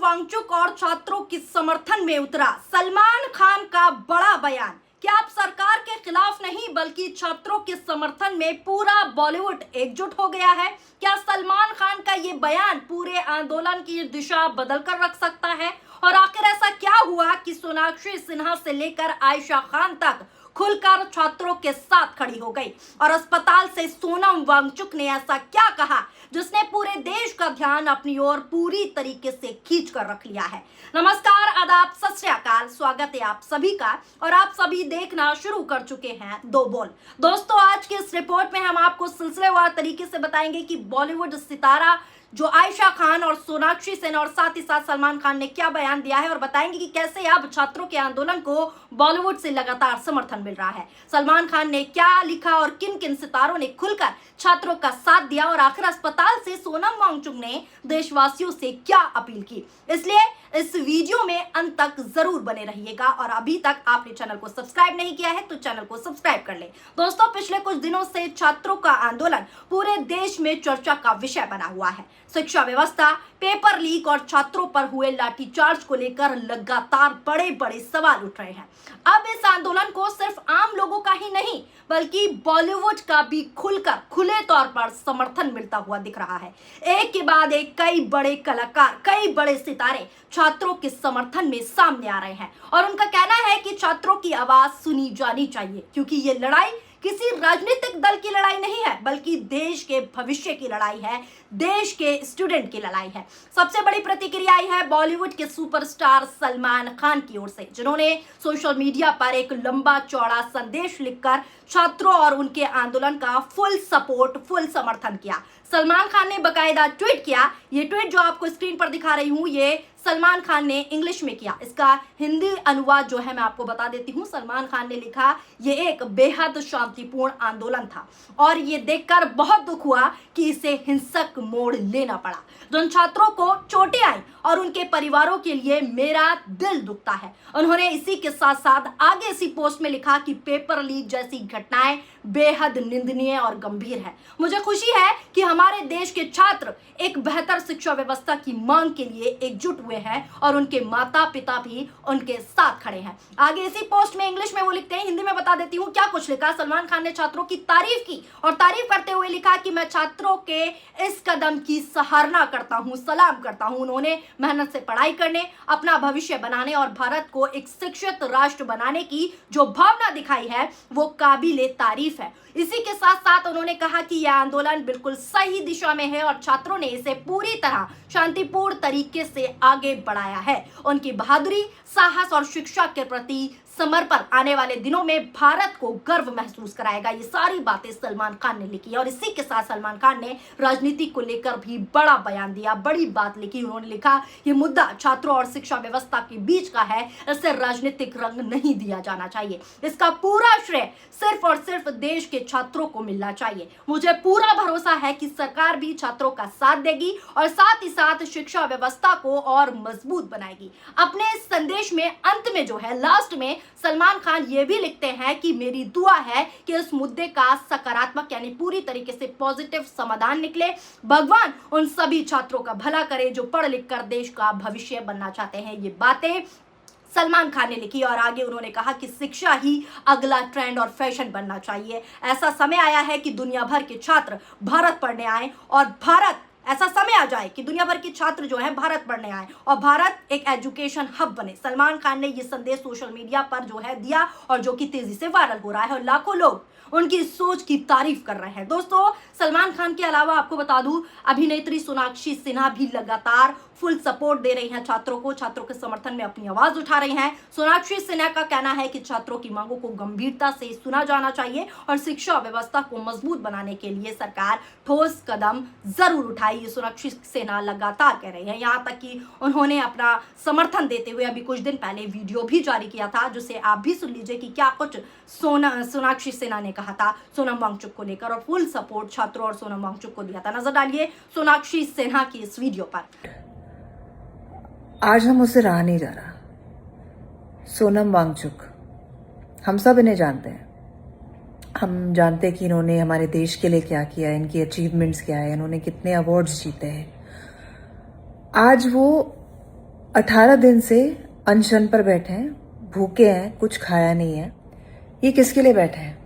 वांगचुक और छात्रों के समर्थन में उतरा सलमान खान का बड़ा बयान। क्या आप सरकार के खिलाफ नहीं बल्कि छात्रों के समर्थन में पूरा बॉलीवुड एकजुट हो गया है? क्या सलमान खान का ये बयान पूरे आंदोलन की दिशा बदलकर रख सकता है? और आखिर ऐसा क्या हुआ कि सोनाक्षी सिन्हा से लेकर आयशा खान तक खुलकर छात्रों के साथ खड़ी हो गई? और अस्पताल से सोनम वांगचुक ने ऐसा क्या कहा जिसने पूरे देश का ध्यान अपनी ओर पूरी तरीके से खींच कर रख लिया है? नमस्कार, आदाब, सत श्री अकाल, स्वागत है आप सभी का। और आप सभी देखना शुरू कर चुके हैं दो बोल। दोस्तों, आज के इस रिपोर्ट में हम आपको सिलसिलेवार तरीके से बताएंगे कि बॉलीवुड सितारा जो आयशा खान और सोनाक्षी सिन्हा और साथ ही साथ सलमान खान ने क्या बयान दिया है, और बताएंगे कि कैसे अब छात्रों के आंदोलन को बॉलीवुड से लगातार समर्थन मिल रहा है। सलमान खान ने क्या लिखा और किन किन सितारों ने खुलकर छात्रों का साथ दिया, और आखिर अस्पताल से सोनम वांगचुक ने देशवासियों से क्या अपील की। इसलिए इस वीडियो में अंत तक जरूर बने रहिएगा। और अभी तक आपने चैनल को सब्सक्राइब नहीं किया है तो चैनल को सब्सक्राइब कर ले। दोस्तों, पिछले कुछ दिनों से छात्रों का आंदोलन पूरे देश में चर्चा का विषय बना हुआ है। शिक्षा व्यवस्था, पेपर लीक और छात्रों पर हुए लाठीचार्ज को लेकर लगातार बड़े बड़े सवाल उठ रहे हैं। अब इस आंदोलन को सिर्फ आम लोगों का ही नहीं बल्कि बॉलीवुड का भी खुलकर खुले तौर पर समर्थन मिलता हुआ दिख रहा है। एक के बाद एक कई बड़े कलाकार, कई बड़े सितारे छात्रों के समर्थन में सामने आ रहे हैं, और उनका कहना है कि छात्रों की आवाज सुनी जानी चाहिए, क्योंकि ये लड़ाई किसी राजनीतिक दल की लड़ाई नहीं है बल्कि देश के भविष्य की लड़ाई है, देश के स्टूडेंट की लड़ाई है। सबसे बड़ी प्रतिक्रिया आई है बॉलीवुड के सुपरस्टार सलमान खान की ओर से, जिन्होंने सोशल मीडिया पर एक लंबा चौड़ा संदेश लिखकर छात्रों और उनके आंदोलन का फुल सपोर्ट, फुल समर्थन किया। सलमान खान ने बकायदा ट्वीट किया। ये ट्वीट जो आपको स्क्रीन पर दिखा रही हूं, ये सलमान खान ने इंग्लिश में किया। इसका हिंदी अनुवाद जो है मैं आपको बता देती हूँ। सलमान खान ने लिखा, ये एक बेहद शांतिपूर्ण आंदोलन था और ये देखकर बहुत दुख हुआ कि इसे हिंसक मोड़ लेना पड़ा। जिन छात्रों को चोटें आई और उनके परिवारों के लिए मेरा दिल दुखता है। उन्होंने इसी के साथ साथ आगे इसी पोस्ट में लिखा कि पेपर लीक जैसी घटनाएं बेहद निंदनीय और गंभीर है। मुझे खुशी है कि हमारे देश के छात्र एक बेहतर शिक्षा व्यवस्था की मांग के लिए एकजुट हुए हैं और उनके माता पिता भी उनके साथ खड़े हैं। आगे इसी पोस्ट में इंग्लिश में वो लिखते हैं, हिंदी में बता देती हूँ क्या कुछ लिखा। सलमान खान ने छात्रों की तारीफ की और तारीफ करते हुए लिखा कि मैं छात्रों के इस कदम की सराहना करता हूँ, सलाम करता हूँ। उन्होंने मेहनत से पढ़ाई करने, अपना भविष्य बनाने और भारत को एक शिक्षित राष्ट्र बनाने की जो भावना दिखाई है वो काबिले तारीफ है। इसी के साथ साथ उन्होंने कहा कि यह आंदोलन बिल्कुल सही दिशा में है और छात्रों ने इसे पूरी तरह शांतिपूर्ण तरीके से आगे बढ़ाया है। उनकी बहादुरी, साहस और शिक्षा के प्रति समर्पण आने वाले दिनों में भारत को गर्व महसूस कराएगा। ये सारी बातें सलमान खान ने लिखी और इसी के साथ सलमान खान ने राजनीति को लेकर भी बड़ा बयान दिया, बड़ी बात लिखी। उन्होंने लिखा, ये मुद्दा छात्रों और शिक्षा व्यवस्था के बीच का है, इसे राजनीतिक रंग नहीं दिया जाना चाहिए। इसका पूरा श्रेय सिर्फ और सिर्फ देश के छात्रों को मिलना चाहिए। मुझे पूरा भरोसा है कि सरकार भी छात्रों का साथ देगी और साथ ही साथ शिक्षा व्यवस्था को और मजबूत बनाएगी। अपने इस संदेश में अंत में जो है, लास्ट में सलमान खान ये भी लिखते हैं कि मेरी दुआ है कि इस मुद्दे का सकारात्मक यानी पूरी तरीके से पॉजिटिव समाधान निकले। भगवान उन सभी छात्रों का भला करे जो पढ़ लिख कर देश का भविष्य बनना चाहते हैं। ये बातें सलमान खान ने लिखी और आगे उन्होंने कहा कि शिक्षा ही अगला ट्रेंड और फैशन बनना चाहिए। ऐसा समय आया है कि दुनिया भर के छात्र भारत पढ़ने आए और ऐसा समय आ जाए कि दुनिया भर के छात्र जो हैं भारत पढ़ने आए और भारत एक एजुकेशन हब बने। सलमान खान ने ये संदेश सोशल मीडिया पर जो है दिया और जो कि तेजी से वायरल हो रहा है और लाखों लोग उनकी सोच की तारीफ कर रहे हैं। दोस्तों, सलमान खान के अलावा आपको बता दूं, अभिनेत्री सोनाक्षी सिन्हा भी लगातार फुल सपोर्ट दे रही हैं छात्रों को, छात्रों के समर्थन में अपनी आवाज उठा रही हैं। सोनाक्षी सिन्हा का कहना है कि छात्रों की मांगों को गंभीरता से सुना जाना चाहिए और शिक्षा व्यवस्था को मजबूत बनाने के लिए सरकार ठोस कदम जरूर उठाए। ये सोनाक्षी सिन्हा लगातार कह रही है। यहाँ तक कि उन्होंने अपना समर्थन देते हुए अभी कुछ दिन पहले वीडियो भी जारी किया था, जिसे आप भी सुन लीजिए कि क्या कुछ सोनाक्षी सिन्हा ने कहा था सोनम वांगचुक को लेकर, और फुल सपोर्ट छात्रों और सोनम वांगचुक को दिया था। नजर डालिए सोनाक्षी सिन्हा की इस वीडियो पर। आज हम उसे रहा नहीं जा रहा। सोनम वांगचुक, हम सब इन्हें जानते हैं। हम जानते हैं कि इन्होंने हमारे देश के लिए क्या किया है, इनकी अचीवमेंट्स क्या है, इन्होंने कितने अवार्ड्स जीते हैं। आज वो 18 दिन से अनशन पर बैठे हैं, भूखे हैं, कुछ खाया नहीं है। ये किसके लिए बैठे हैं?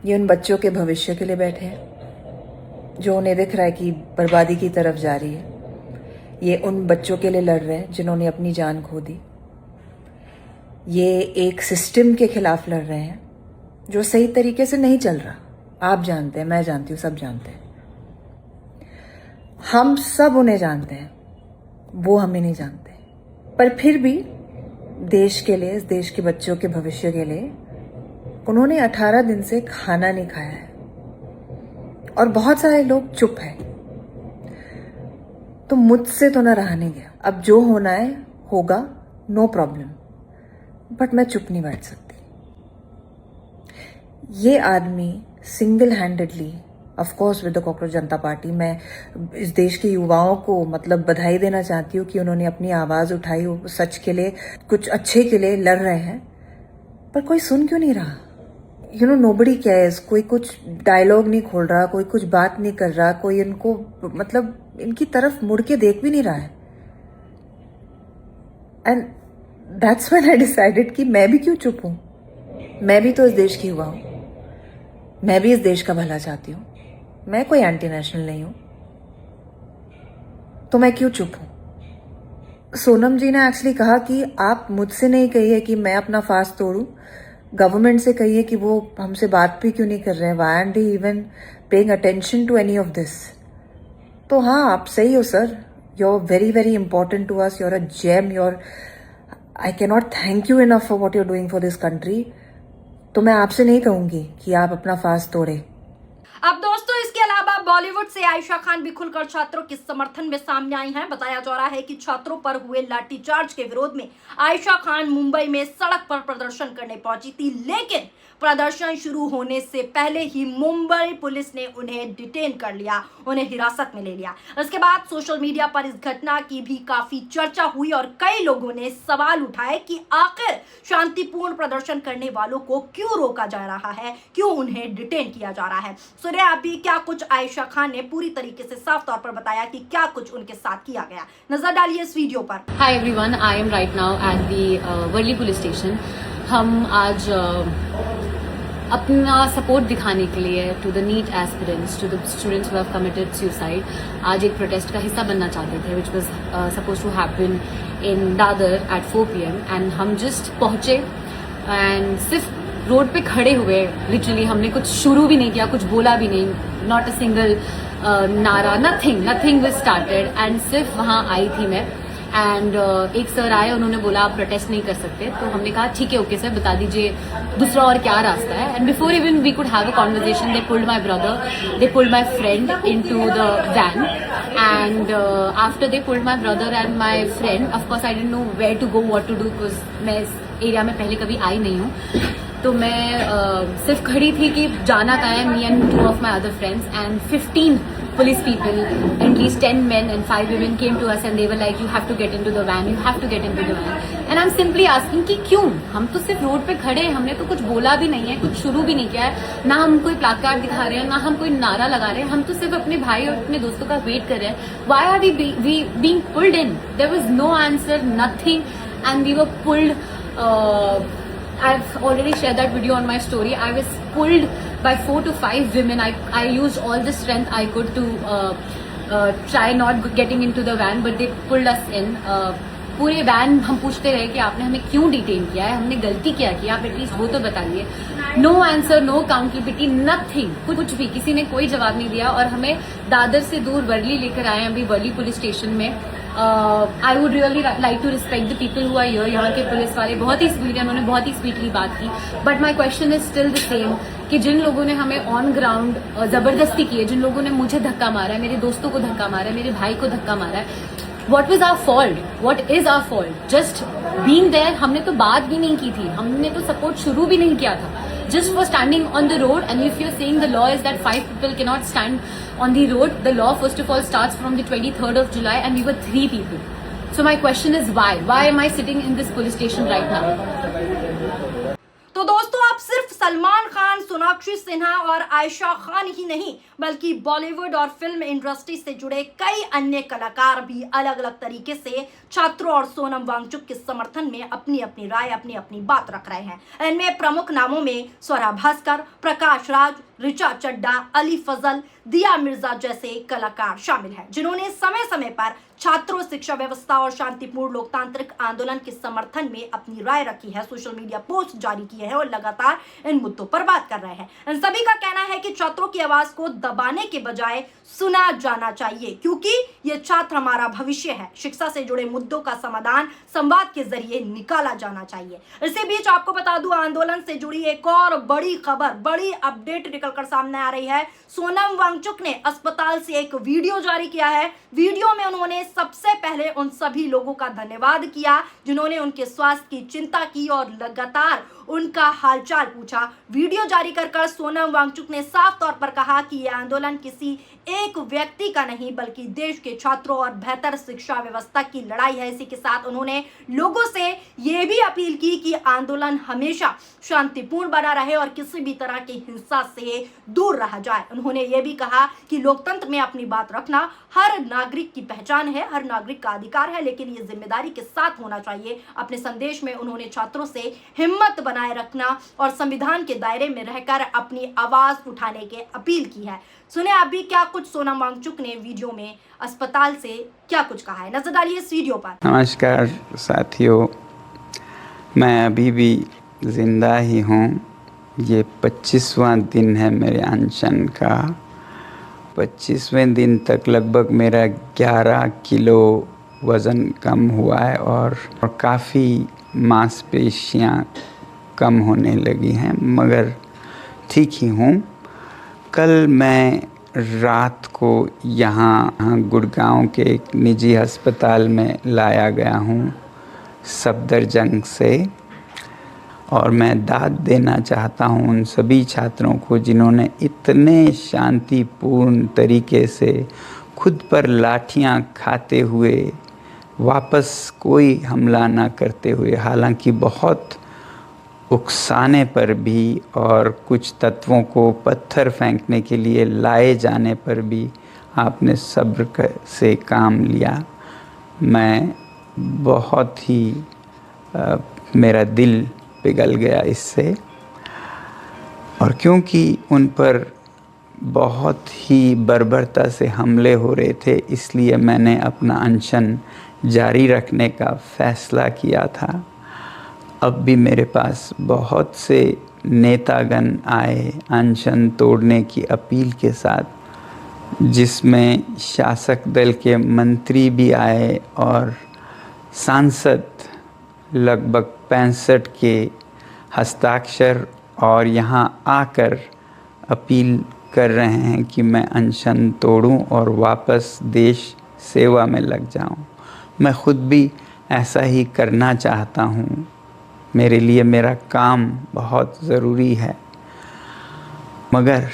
ये उन बच्चों के भविष्य के लिए बैठे हैं जो उन्हें दिख रहा है कि बर्बादी की तरफ जा रही है। ये उन बच्चों के लिए लड़ रहे हैं जिन्होंने अपनी जान खो दी। ये एक सिस्टम के खिलाफ लड़ रहे हैं जो सही तरीके से नहीं चल रहा। आप जानते हैं, मैं जानती हूँ, सब जानते हैं। हम सब उन्हें जानते हैं, वो हमें नहीं जानते। पर फिर भी देश के लिए, इस देश के बच्चों के भविष्य के लिए उन्होंने 18 दिन से खाना नहीं खाया है और बहुत सारे लोग चुप हैं। तो मुझसे तो ना रहा नहीं गया। अब जो होना है होगा, नो प्रॉब्लम, बट मैं चुप नहीं बैठ सकती। ये आदमी single handedly, of course with the cockroach Janata party, मैं इस देश के युवाओं को मतलब बधाई देना चाहती हूँ कि उन्होंने अपनी आवाज़ उठाई, वो सच के लिए, कुछ अच्छे के लिए लड़ रहे हैं। पर कोई सुन क्यों नहीं रहा? Nobody cares. कोई कुछ डायलॉग नहीं खोल रहा, कोई कुछ बात नहीं कर रहा, कोई इनको मतलब इनकी तरफ मुड़ के देख भी नहीं रहा है। And that's when I decided कि मैं भी क्यों चुप हूं। मैं भी तो इस देश की युवा हूं, मैं भी इस देश का भला चाहती हूँ। मैं कोई एंटी नेशनल नहीं हूं, तो मैं क्यों चुप हूं? सोनम जी ने एक्चुअली कहा कि आप मुझसे नहीं कहिए कि मैं अपना फास्ट तोड़ूं, गवर्नमेंट से कहिए कि वो हमसे बात भी क्यों नहीं कर रहे हैं, why aren't they even paying attention to any of this. तो हाँ, आप सही हो sir, you are very very important to us, you are a gem, you are, I can not thank you enough for what you are doing for this country. तो मैं आपसे नहीं कहूंगी कि आप अपना फास्ट तोड़े। अब दोस्तों, इसके अलावा बॉलीवुड से आयशा खान भी खुलकर छात्रों के समर्थन में सामने आई हैं। बताया जा रहा है कि छात्रों पर हुए लाठीचार्ज के विरोध में आयशा खान मुंबई में सड़क पर प्रदर्शन करने पहुंची थी, लेकिन प्रदर्शन शुरू होने से पहले ही मुंबई पुलिस ने उन्हें डिटेन कर लिया, उन्हें हिरासत में ले लिया। इसके बाद सोशल मीडिया पर इस घटना की भी काफी चर्चा हुई और कई लोगों ने सवाल उठाए कि आखिर शांतिपूर्ण प्रदर्शन करने वालों को क्यों रोका जा रहा है, क्यों उन्हें डिटेन किया जा रहा है। सुनिए अभी क्या कुछ आयशा खान ने पूरी तरीके से साफ तौर पर बताया कि क्या कुछ उनके साथ किया गया। नजर डालिए इस वीडियो पर। Hi everyone, I am right now at the Worli police station. हम आज अपना सपोर्ट दिखाने के लिए to the NEET aspirants, to the students who have committed suicide, आज एक प्रोटेस्ट का हिस्सा बनना चाहते थे, which was suppose to happen in Dadar at 4 PM। And हम जस्ट पहुंचे एंड सिर्फ रोड पे खड़े हुए, लिटरली हमने कुछ शुरू भी नहीं किया, कुछ बोला भी नहीं, नॉट अ सिंगल नारा, नथिंग वाज स्टार्टेड। एंड सिर्फ वहाँ आई थी मैं एंड एक सर आए, उन्होंने बोला आप प्रोटेस्ट नहीं कर सकते। तो हमने कहा ठीक है, ओके सर, बता दीजिए दूसरा और क्या रास्ता है। And before even we could have a conversation, they pulled my brother, they pulled my friend into the van. And after they pulled my brother and my friend, of course I didn't know where to go, what to do, because मैं इस area में पहले कभी आई नहीं हूँ। तो मैं सिर्फ खड़ी थी कि जाना कहाँ है, me and 2 of my other friends, and 15 police people, at least 10 men and 5 women came to us and they were like, you have to get into the van, you have to get into the van. And I'm simply asking कि क्यों? हम तो सिर्फ road पे खड़े हैं, हमने तो कुछ बोला भी नहीं है, कुछ शुरू भी नहीं किया है, ना हम कोई प्लाकार्ड दिखा रहे हैं, ना हम कोई नारा लगा रहे हैं, हम तो सिर्फ अपने भाई और अपने दोस्तों का वेट कर रहे हैं। Why are we being pulled in? There was no answer, nothing, and we were pulled. I've already shared that video on my story. I was pulled by 4 to 5 women. I used all the strength I could to try not getting into the van, but they pulled us in. पूरे van हम पूछते रहे कि आपने हमें क्यों detain किया है, हमने गलती क्या की, आप एटलीस्ट वो तो बताइए। No answer, no accountability, nothing, कुछ भी, किसी ने कोई जवाब नहीं दिया। और हमें दादर से दूर वर्ली लेकर आए हैं अभी वर्ली पुलिस स्टेशन में। I would really like to respect the people who are here. यहाँ के पुलिस वाले बहुत ही स्वीट है, उन्होंने बहुत ही स्वीटली बात की। But my question is still the same कि जिन लोगों ने हमें ऑन ग्राउंड जबरदस्ती की है, जिन लोगों ने मुझे धक्का मारा है, मेरे दोस्तों को धक्का मारा है, मेरे भाई को धक्का मारा है, What was our fault? What is our fault? Just being there, हमने तो बात भी नहीं की थी, हमने तो सपोर्ट शुरू भी नहीं किया था. Just for standing on the road, and if you're saying the law is that 5 people cannot stand on the road, the law first of all starts from the 23rd of July, and we were 3 people. So my question is why? Why am I sitting in this police station right now? तो दोस्तों, आप सिर्फ सलमान खान, सोनाक्षी सिन्हा और आयशा खान ही नहीं बल्कि बॉलीवुड और film industry से जुड़े कई अन्य कलाकार भी अलग अलग तरीके से छात्रों और सोनम वांगचुक के समर्थन में अपनी अपनी राय, अपनी अपनी बात रख रहे हैं। इनमें प्रमुख नामों में स्वरा भास्कर, प्रकाश राज, ऋचा चड्डा, अली फजल, दिया मिर्जा जैसे कलाकार शामिल हैं, जिन्होंने समय समय पर छात्रों, शिक्षा व्यवस्था और शांतिपूर्ण लोकतांत्रिक आंदोलन के समर्थन में अपनी राय रखी है, सोशल मीडिया पोस्ट जारी किए हैं और लगातार इन मुद्दों पर बात कर रहे हैं। इन सभी का कहना है कि छात्रों की आवाज को दबाने के बजाय सुना जाना चाहिए, क्योंकि ये छात्र हमारा भविष्य है। शिक्षा से जुड़े मुद्दों का समाधान संवाद के जरिए निकाला जाना चाहिए। इसी बीच आपको बता दूं, आंदोलन से जुड़ी एक और बड़ी खबर, बड़ी अपडेट निकलकर सामने आ रही है। सोनम वांगचुक ने अस्पताल से एक वीडियो जारी किया है। वीडियो में उन्होंने सबसे पहले उन सभी लोगों का धन्यवाद किया जिन्होंने उनके स्वास्थ्य की चिंता की और लगातार उनका हालचाल पूछा। वीडियो जारी कर सोनम वांगचुक ने साफ तौर पर कहा कि यह आंदोलन किसी एक व्यक्ति का नहीं बल्कि देश के छात्रों और बेहतर शिक्षा व्यवस्था की लड़ाई है। इसी के साथ उन्होंने लोगों से यह भी अपील की कि आंदोलन हमेशा शांतिपूर्ण बना रहे और किसी भी तरह की हिंसा से दूर रहा जाए। उन्होंने ये भी कहा कि लोकतंत्र में अपनी बात रखना हर नागरिक की पहचान है, हर नागरिक का अधिकार है, लेकिन ये जिम्मेदारी के साथ होना चाहिए। अपने संदेश में उन्होंने छात्रों से हिम्मत बनाए रखना और संविधान के दायरे में रहकर अपनी आवाज उठाने की अपील की है। सुने आप भी क्या कुछ सोनम वांगचुक ने वीडियो में अस्पताल से क्या कुछ कहा है, नजर डालिए इस वीडियो पर। नमस्कार साथियों, मैं अभी भी ज़िंदा ही हूँ। ये 25वां दिन है मेरे अनशन का। 25वें दिन तक लगभग मेरा 11 किलो वज़न कम हुआ है और काफ़ी मांसपेशियाँ कम होने लगी हैं, मगर ठीक ही हूँ। कल मैं रात को यहाँ गुड़गांव के एक निजी अस्पताल में लाया गया हूँ सफदरजंग से, और मैं दाद देना चाहता हूँ उन सभी छात्रों को जिन्होंने इतने शांतिपूर्ण तरीके से खुद पर लाठियाँ खाते हुए वापस कोई हमला ना करते हुए, हालांकि बहुत उकसाने पर भी और कुछ तत्वों को पत्थर फेंकने के लिए लाए जाने पर भी आपने सब्र से काम लिया। मैं बहुत ही मेरा दिल पिघल गया इससे, और क्योंकि उन पर बहुत ही बर्बरता से हमले हो रहे थे, इसलिए मैंने अपना अनशन जारी रखने का फ़ैसला किया था। अब भी मेरे पास बहुत से नेतागण आए अनशन तोड़ने की अपील के साथ, जिसमें शासक दल के मंत्री भी आए और सांसद लगभग 65 के हस्ताक्षर और यहाँ आकर अपील कर रहे हैं कि मैं अनशन तोड़ूं और वापस देश सेवा में लग जाऊं। मैं खुद भी ऐसा ही करना चाहता हूं। मेरे लिए मेरा काम बहुत ज़रूरी है, मगर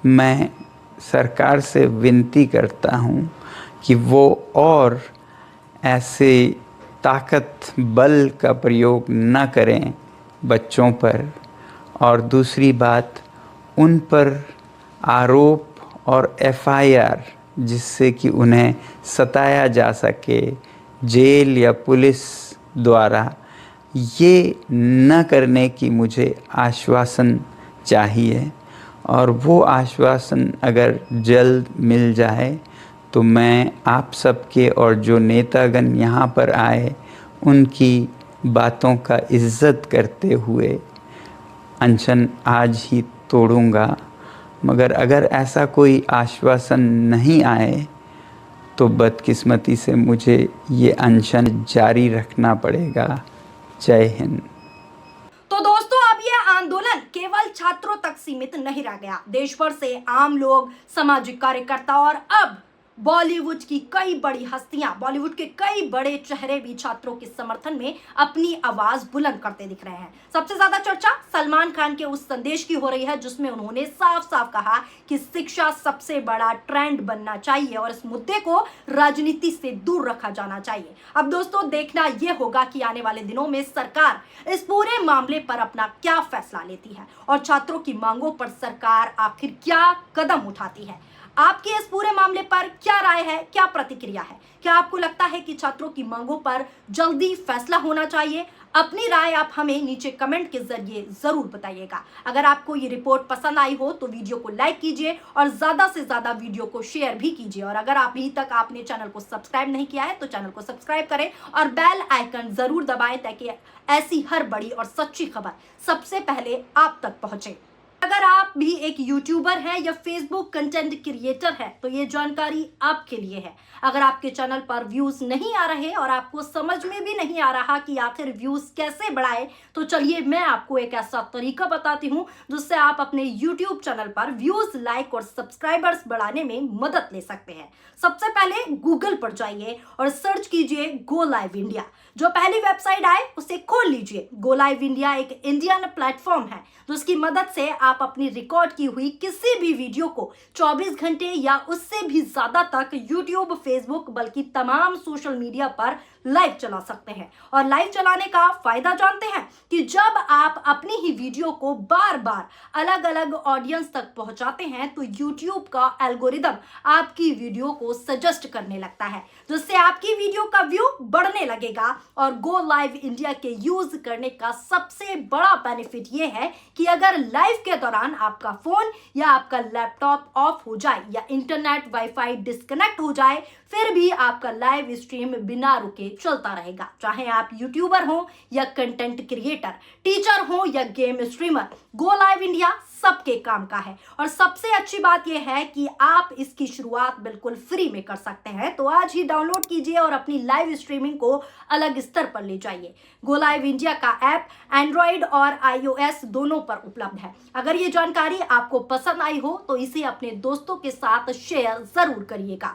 मैं सरकार से विनती करता हूं कि वो और ऐसे ताकत बल का प्रयोग न करें बच्चों पर, और दूसरी बात, उन पर आरोप और एफआईआर जिससे कि उन्हें सताया जा सके जेल या पुलिस द्वारा, ये न करने की मुझे आश्वासन चाहिए। और वो आश्वासन अगर जल्द मिल जाए तो मैं आप सबके और जो नेतागण यहाँ पर आए उनकी बातों का इज़्ज़त करते हुए अनशन आज ही तोड़ूंगा। मगर अगर ऐसा कोई आश्वासन नहीं आए तो बदकिस्मती से मुझे ये अनशन जारी रखना पड़ेगा। जय हिंद। तो दोस्तों, अब यह आंदोलन केवल छात्रों तक सीमित नहीं रह गया। देश भर से आम लोग, सामाजिक कार्यकर्ता और अब बॉलीवुड की कई बड़ी हस्तियां, बॉलीवुड के कई बड़े चेहरे भी छात्रों के समर्थन में अपनी आवाज बुलंद करते दिख रहे हैं। सबसे ज्यादा चर्चा सलमान खान के उस संदेश की हो रही है जिसमें उन्होंने साफ साफ कहा कि शिक्षा सबसे बड़ा ट्रेंड बनना चाहिए और इस मुद्दे को राजनीति से दूर रखा जाना चाहिए। अब दोस्तों देखना यह होगा कि आने वाले दिनों में सरकार इस पूरे मामले पर अपना क्या फैसला लेती है और छात्रों की मांगों पर सरकार आखिर क्या कदम उठाती है। आपकी इस पूरे मामले पर क्या राय है, क्या प्रतिक्रिया है? क्या आपको लगता है कि छात्रों की मांगों पर जल्दी फैसला होना चाहिए? अपनी राय आप हमें नीचे कमेंट के जरिए जरूर बताइएगा। अगर आपको ये रिपोर्ट पसंद आई हो तो वीडियो को लाइक कीजिए और ज्यादा से ज्यादा वीडियो को शेयर भी कीजिए। और अगर अभी तक आपने चैनल को सब्सक्राइब नहीं किया है तो चैनल को सब्सक्राइब करें और बेल आइकन जरूर दबाएं ताकि ऐसी हर बड़ी और सच्ची खबर सबसे पहले आप तक पहुंचे। अगर आप भी एक यूट्यूबर हैं या फेसबुक कंटेंट क्रिएटर है तो ये जानकारी आपके लिए है। अगर आपके चैनल पर व्यूज नहीं आ रहे और आपको समझ में भी नहीं आ रहा कि आखिर व्यूज कैसे बढ़ाए, तो चलिए मैं आपको एक ऐसा तरीका बताती हूँ जिससे आप अपने यूट्यूब चैनल पर व्यूज, लाइक और सब्सक्राइबर्स बढ़ाने में मदद ले सकते हैं। सबसे पहले गूगल पर जाइए और सर्च कीजिए गो लाइव इंडिया। जो पहली वेबसाइट आए उसे खोल लीजिए। गो लाइव इंडिया एक इंडियन प्लेटफॉर्म है जिसकी मदद से आप अपनी रिकॉर्ड की हुई किसी भी वीडियो को 24 घंटे या उससे भी ज्यादा तक यूट्यूब, फेसबुक बल्कि तमाम सोशल मीडिया पर लाइव चला सकते हैं। और लाइव चलाने का फायदा जानते हैं कि जब आप अपनी ही वीडियो को बार बार अलग अलग ऑडियंस तक पहुंचाते हैं तो यूट्यूब का एल्गोरिदम आपकी वीडियो को सजेस्ट करने लगता है जिससे आपकी वीडियो का व्यू बढ़ने लगेगा। और गो लाइव इंडिया के यूज करने का सबसे बड़ा बेनिफिट यह है कि अगर लाइव के दौरान आपका फोन या आपका लैपटॉप ऑफ हो जाए या इंटरनेट वाईफाई डिस्कनेक्ट हो जाए, फिर भी आपका लाइव स्ट्रीम बिना रुके चलता रहेगा। चाहे आप यूट्यूबर हो या कंटेंट क्रिएटर, टीचर हो या game streamer, go live India सबके काम का है। और सबसे अच्छी बात यह है कि आप इसकी शुरुआत बिल्कुल फ्री में कर सकते हैं। तो आज ही डाउनलोड कीजिए और अपनी लाइव स्ट्रीमिंग को अलग स्तर पर ले जाइए। गो लाइव इंडिया का ऐप एंड्रॉइड और iOS दोनों पर उपलब्ध है। अगर ये जानकारी आपको पसंद आई हो तो इसे अपने दोस्तों के साथ शेयर जरूर करिएगा।